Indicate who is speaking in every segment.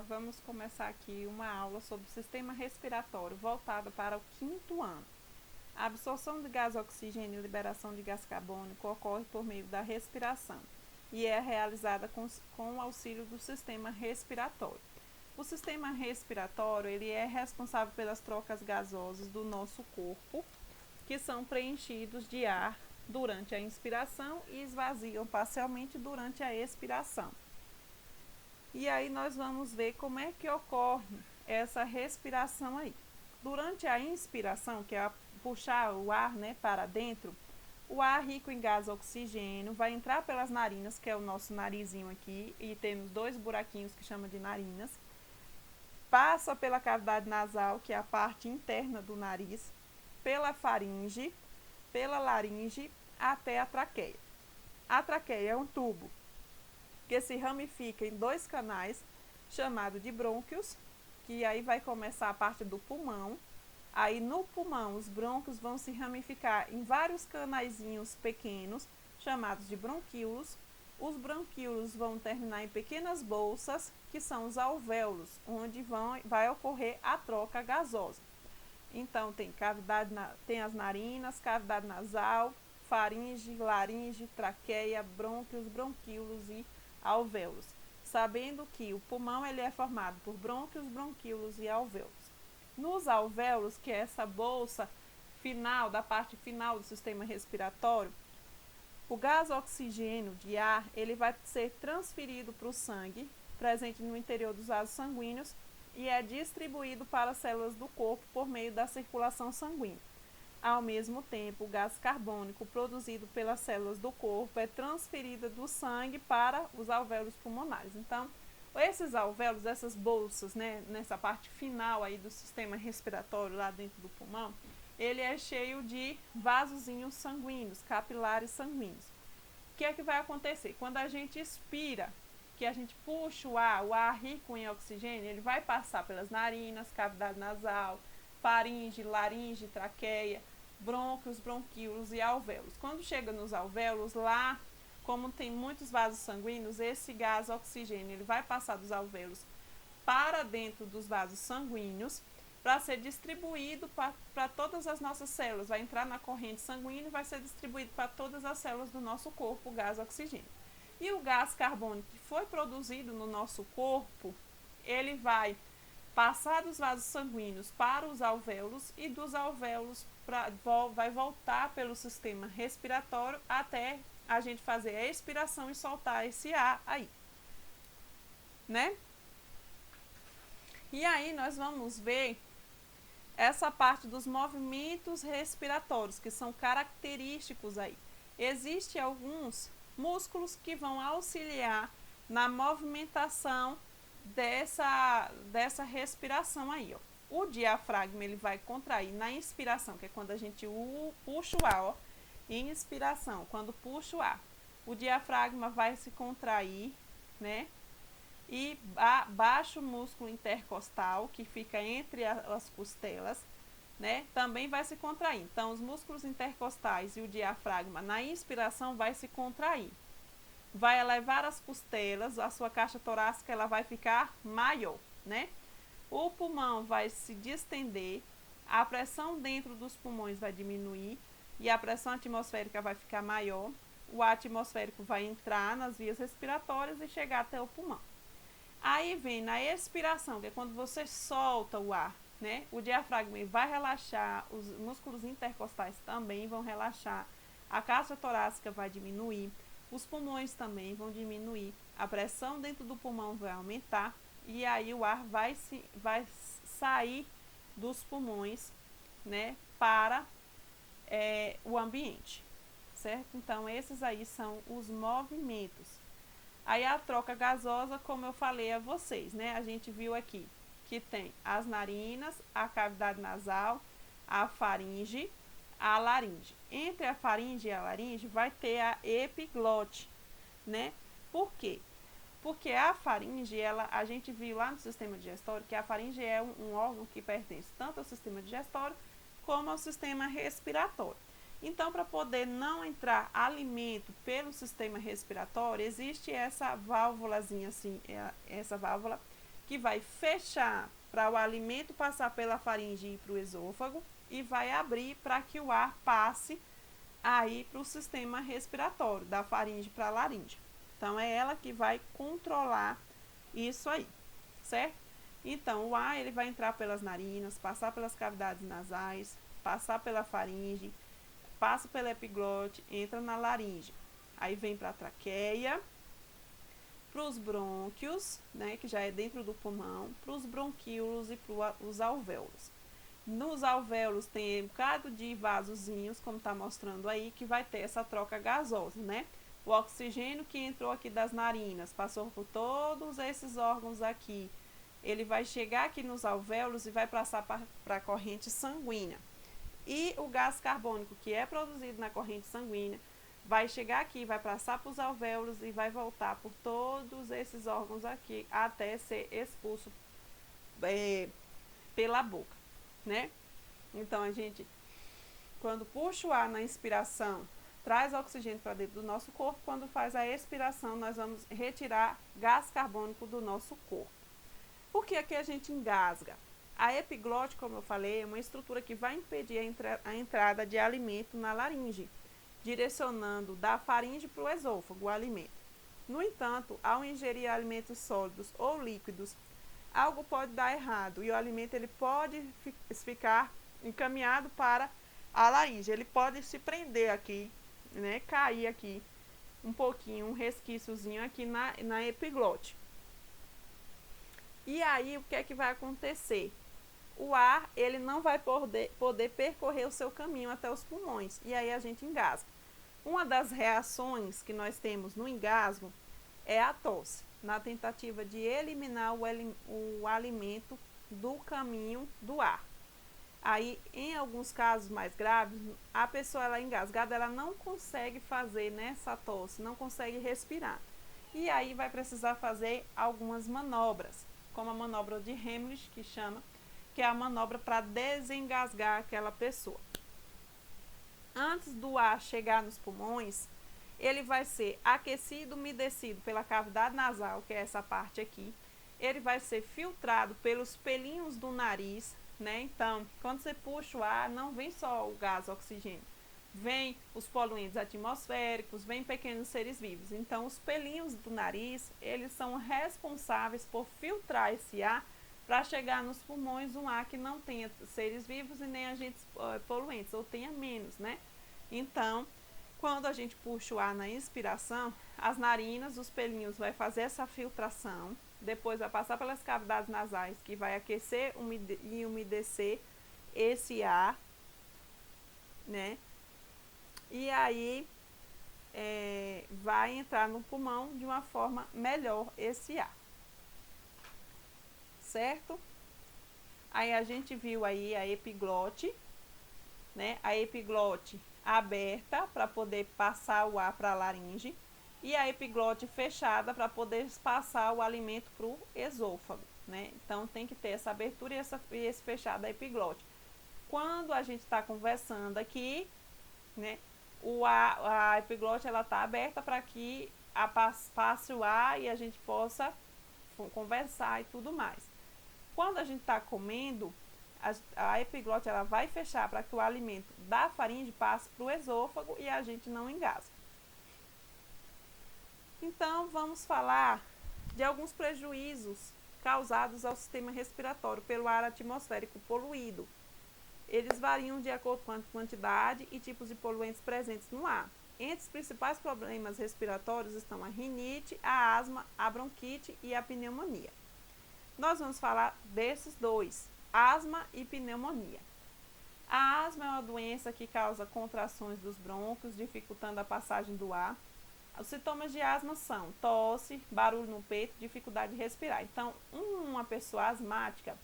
Speaker 1: vamos começar aqui uma aula sobre o sistema respiratório voltada para o 5º ano. A absorção de gás oxigênio e liberação de gás carbônico ocorre por meio da respiração e é realizada com o auxílio do sistema respiratório. O sistema respiratório ele é responsável pelas trocas gasosas do nosso corpo, que são preenchidos de ar durante a inspiração e esvaziam parcialmente durante a expiração. E aí nós vamos ver como é que ocorre essa respiração aí. Durante a inspiração, que é puxar o ar, para dentro, o ar rico em gás oxigênio vai entrar pelas narinas, que é o nosso narizinho aqui, e temos 2 buraquinhos que chama de narinas, passa pela cavidade nasal, que é a parte interna do nariz, pela faringe, pela laringe, até a traqueia. A traqueia é um tubo que se ramifica em 2 canais, chamado de brônquios, que aí vai começar a parte do pulmão. Aí no pulmão, os brônquios vão se ramificar em vários canaizinhos pequenos, chamados de bronquíolos. Os bronquíolos vão terminar em pequenas bolsas, que são os alvéolos, onde vai ocorrer a troca gasosa. Então, tem as narinas, cavidade nasal, faringe, laringe, traqueia, brônquios, bronquíolos e alvéolos, sabendo que o pulmão ele é formado por brônquios, bronquíolos e alvéolos. Nos alvéolos, que é essa bolsa final, da parte final do sistema respiratório, o gás oxigênio de ar ele vai ser transferido para o sangue, presente no interior dos vasos sanguíneos, e é distribuído para as células do corpo por meio da circulação sanguínea. Ao mesmo tempo, o gás carbônico produzido pelas células do corpo é transferido do sangue para os alvéolos pulmonares. Então, esses alvéolos, essas bolsas, nessa parte final aí do sistema respiratório, lá dentro do pulmão, ele é cheio de vasozinhos sanguíneos, capilares sanguíneos. O que é que vai acontecer? Quando a gente expira, que a gente puxa o ar rico em oxigênio, ele vai passar pelas narinas, cavidade nasal, faringe, laringe, traqueia, brônquios, bronquíolos e alvéolos. Quando chega nos alvéolos, lá, como tem muitos vasos sanguíneos, esse gás oxigênio ele vai passar dos alvéolos para dentro dos vasos sanguíneos para ser distribuído para todas as nossas células. Vai entrar na corrente sanguínea e vai ser distribuído para todas as células do nosso corpo, o gás oxigênio. E o gás carbônico que foi produzido no nosso corpo, ele vai passar dos vasos sanguíneos para os alvéolos e dos alvéolos vai voltar pelo sistema respiratório até a gente fazer a expiração e soltar esse ar aí, E aí nós vamos ver essa parte dos movimentos respiratórios, que são característicos aí. Existem alguns músculos que vão auxiliar na movimentação dessa respiração aí, O diafragma ele vai contrair na inspiração, que é quando a gente puxa o ar, inspiração, quando puxa o ar, o diafragma vai se contrair, E baixo músculo intercostal, que fica entre as costelas, também vai se contrair. Então, os músculos intercostais e o diafragma na inspiração vai se contrair. Vai elevar as costelas, a sua caixa torácica ela vai ficar maior, O pulmão vai se distender, a pressão dentro dos pulmões vai diminuir e a pressão atmosférica vai ficar maior. O ar atmosférico vai entrar nas vias respiratórias e chegar até o pulmão. Aí vem na expiração, que é quando você solta o ar, O diafragma vai relaxar, os músculos intercostais também vão relaxar, a caixa torácica vai diminuir, os pulmões também vão diminuir, a pressão dentro do pulmão vai aumentar e aí o ar vai sair dos pulmões, para o ambiente, certo? Então, esses aí são os movimentos. Aí a troca gasosa, como eu falei a vocês, A gente viu aqui que tem as narinas, a cavidade nasal, a faringe, a laringe. Entre a faringe e a laringe vai ter a epiglote, Por quê? Porque a faringe, a gente viu lá no sistema digestório que a faringe é um órgão que pertence tanto ao sistema digestório como ao sistema respiratório. Então, para poder não entrar alimento pelo sistema respiratório, existe essa válvulazinha assim, essa válvula que vai fechar para o alimento passar pela faringe e para o esôfago, e vai abrir para que o ar passe aí para o sistema respiratório, da faringe para a laringe. Então, é ela que vai controlar isso aí, certo? Então, o ar ele vai entrar pelas narinas, passar pelas cavidades nasais, passar pela faringe, passa pela epiglote, entra na laringe. Aí vem para a traqueia, para os brônquios, né, que já é dentro do pulmão, para os bronquíolos e para os alvéolos. Nos alvéolos tem um bocado de vasozinhos, como está mostrando aí, que vai ter essa troca gasosa, né? O oxigênio que entrou aqui das narinas, passou por todos esses órgãos aqui, ele vai chegar aqui nos alvéolos e vai passar para a corrente sanguínea. E o gás carbônico que é produzido na corrente sanguínea vai chegar aqui, vai passar para os alvéolos e vai voltar por todos esses órgãos aqui até ser expulso pela boca, né? Então, a gente, quando puxa o ar na inspiração, traz oxigênio para dentro do nosso corpo. Quando faz a expiração, nós vamos retirar gás carbônico do nosso corpo. Por que aqui a gente engasga? A epiglote, como eu falei, é uma estrutura que vai impedir a entrada de alimento na laringe, direcionando da faringe para o esôfago o alimento. No entanto, ao ingerir alimentos sólidos ou líquidos, algo pode dar errado e o alimento ele pode ficar encaminhado para a laringe. Ele pode se prender aqui, né, cair aqui um pouquinho, um resquíciozinho aqui na epiglote. E aí, o que é que vai acontecer? O ar, ele não vai poder percorrer o seu caminho até os pulmões, e aí a gente engasga. Uma das reações que nós temos no engasgo é a tosse, na tentativa de eliminar o alimento do caminho do ar. Aí, em alguns casos mais graves, a pessoa ela engasgada, ela não consegue fazer nessa tosse, não consegue respirar. E aí vai precisar fazer algumas manobras, como a manobra de Heimlich, que chama, que é a manobra para desengasgar aquela pessoa. Antes do ar chegar nos pulmões, ele vai ser aquecido, umedecido pela cavidade nasal, que é essa parte aqui. Ele vai ser filtrado pelos pelinhos do nariz, né? Então, quando você puxa o ar, não vem só o gás oxigênio, vem os poluentes atmosféricos, vem pequenos seres vivos. Então, os pelinhos do nariz, eles são responsáveis por filtrar esse ar para chegar nos pulmões um ar que não tenha seres vivos e nem agentes poluentes, ou tenha menos, né? Então, quando a gente puxa o ar na inspiração, as narinas, os pelinhos vai fazer essa filtração, depois vai passar pelas cavidades nasais, que vai aquecer e umedecer esse ar, né? E aí vai entrar no pulmão de uma forma melhor esse ar, certo? Aí a gente viu aí a epiglote, né? A epiglote aberta para poder passar o ar para a laringe e a epiglote fechada para poder passar o alimento para o esôfago, né? Então tem que ter essa abertura e esse fechado da epiglote. Quando a gente está conversando aqui, né? A epiglote ela está aberta para que passe o ar e a gente possa conversar e tudo mais. Quando a gente está comendo, a epiglote ela vai fechar para que o alimento da faringe passe para o esôfago e a gente não engasgue. Então, vamos falar de alguns prejuízos causados ao sistema respiratório pelo ar atmosférico poluído. Eles variam de acordo com a quantidade e tipos de poluentes presentes no ar. Entre os principais problemas respiratórios estão a rinite, a asma, a bronquite e a pneumonia. Nós vamos falar desses dois, asma e pneumonia. A asma é uma doença que causa contrações dos brônquios, dificultando a passagem do ar. Os sintomas de asma são tosse, barulho no peito, dificuldade de respirar. Então, uma pessoa asmática,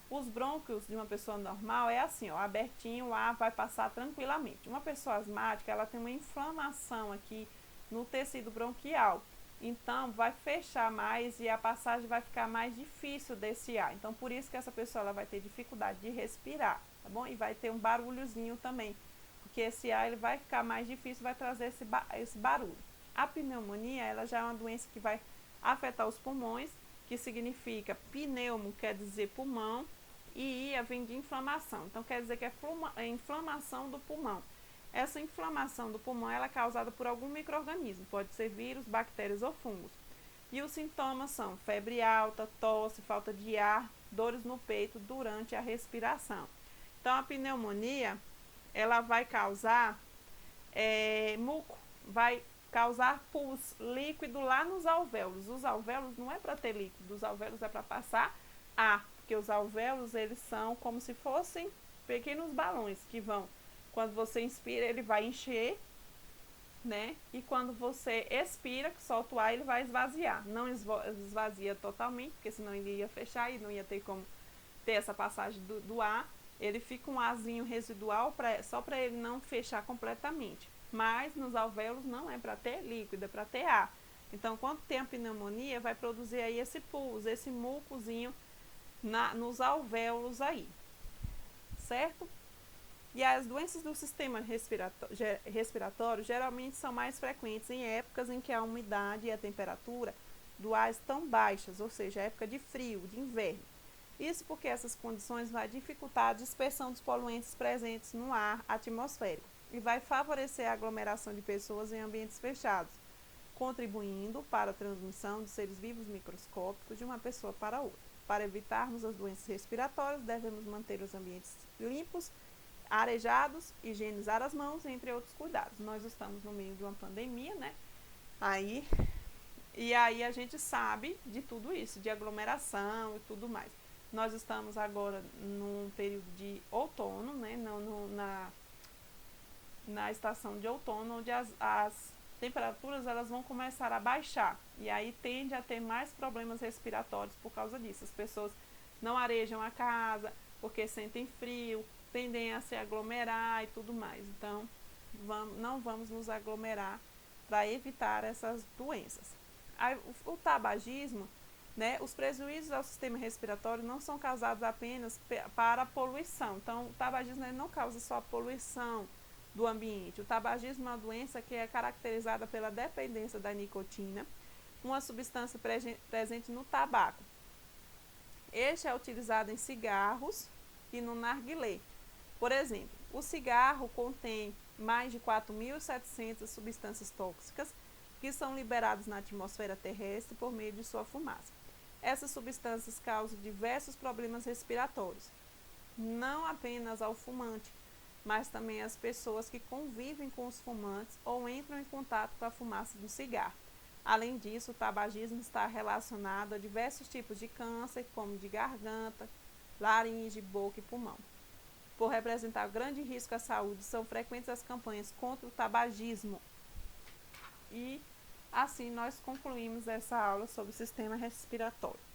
Speaker 1: os brônquios de uma pessoa normal é assim, ó, abertinho, o ar vai passar tranquilamente. Uma pessoa asmática, ela tem uma inflamação aqui no tecido bronquial. Então, vai fechar mais e a passagem vai ficar mais difícil desse ar. Então, por isso que essa pessoa ela vai ter dificuldade de respirar, tá bom? E vai ter um barulhozinho também, porque esse ar ele vai ficar mais difícil, vai trazer esse barulho. A pneumonia, ela já é uma doença que vai afetar os pulmões que significa pneumo, quer dizer pulmão, e ia vem de inflamação. Então, quer dizer que é inflamação do pulmão. Essa inflamação do pulmão ela é causada por algum micro-organismo, pode ser vírus, bactérias ou fungos. E os sintomas são febre alta, tosse, falta de ar, dores no peito durante a respiração. Então, a pneumonia ela vai causar muco, vai causar pus, líquido lá nos alvéolos. Os alvéolos não é para ter líquido, os alvéolos é para passar ar, porque os alvéolos eles são como se fossem pequenos balões que vão, quando você inspira ele vai encher, né? E quando você expira, que solta o ar, ele vai esvaziar. Não esvazia totalmente, porque senão ele ia fechar e não ia ter como ter essa passagem do ar. Ele fica um arzinho residual só para ele não fechar completamente. Mas nos alvéolos não é para ter líquido, é para ter ar. Então, quando tem a pneumonia, vai produzir aí esse pus, esse mucozinho nos alvéolos aí, certo? E as doenças do sistema respiratório geralmente são mais frequentes em épocas em que a umidade e a temperatura do ar estão baixas, ou seja, época de frio, de inverno. Isso porque essas condições vão dificultar a dispersão dos poluentes presentes no ar atmosférico e vai favorecer a aglomeração de pessoas em ambientes fechados, contribuindo para a transmissão de seres vivos microscópicos de uma pessoa para outra. Para evitarmos as doenças respiratórias, devemos manter os ambientes limpos, arejados, higienizar as mãos, entre outros cuidados. Nós estamos no meio de uma pandemia, né? E aí a gente sabe de tudo isso, de aglomeração e tudo mais. Nós estamos agora num período de outono, né? Na estação de outono, onde as temperaturas elas vão começar a baixar. E aí tende a ter mais problemas respiratórios por causa disso. As pessoas não arejam a casa porque sentem frio, tendem a se aglomerar e tudo mais. Então, não vamos nos aglomerar para evitar essas doenças. Aí, o tabagismo, né, os prejuízos ao sistema respiratório não são causados apenas para a poluição. Então, o tabagismo ele não causa só a poluição do ambiente. O tabagismo é uma doença que é caracterizada pela dependência da nicotina, uma substância presente no tabaco. Este é utilizado em cigarros e no narguilé. Por exemplo, o cigarro contém mais de 4.700 substâncias tóxicas que são liberadas na atmosfera terrestre por meio de sua fumaça. Essas substâncias causam diversos problemas respiratórios, não apenas ao fumante, mas também às pessoas que convivem com os fumantes ou entram em contato com a fumaça do cigarro. Além disso, o tabagismo está relacionado a diversos tipos de câncer, como de garganta, laringe, boca e pulmão. Por representar grande risco à saúde, são frequentes as campanhas contra o tabagismo. E assim nós concluímos essa aula sobre o sistema respiratório.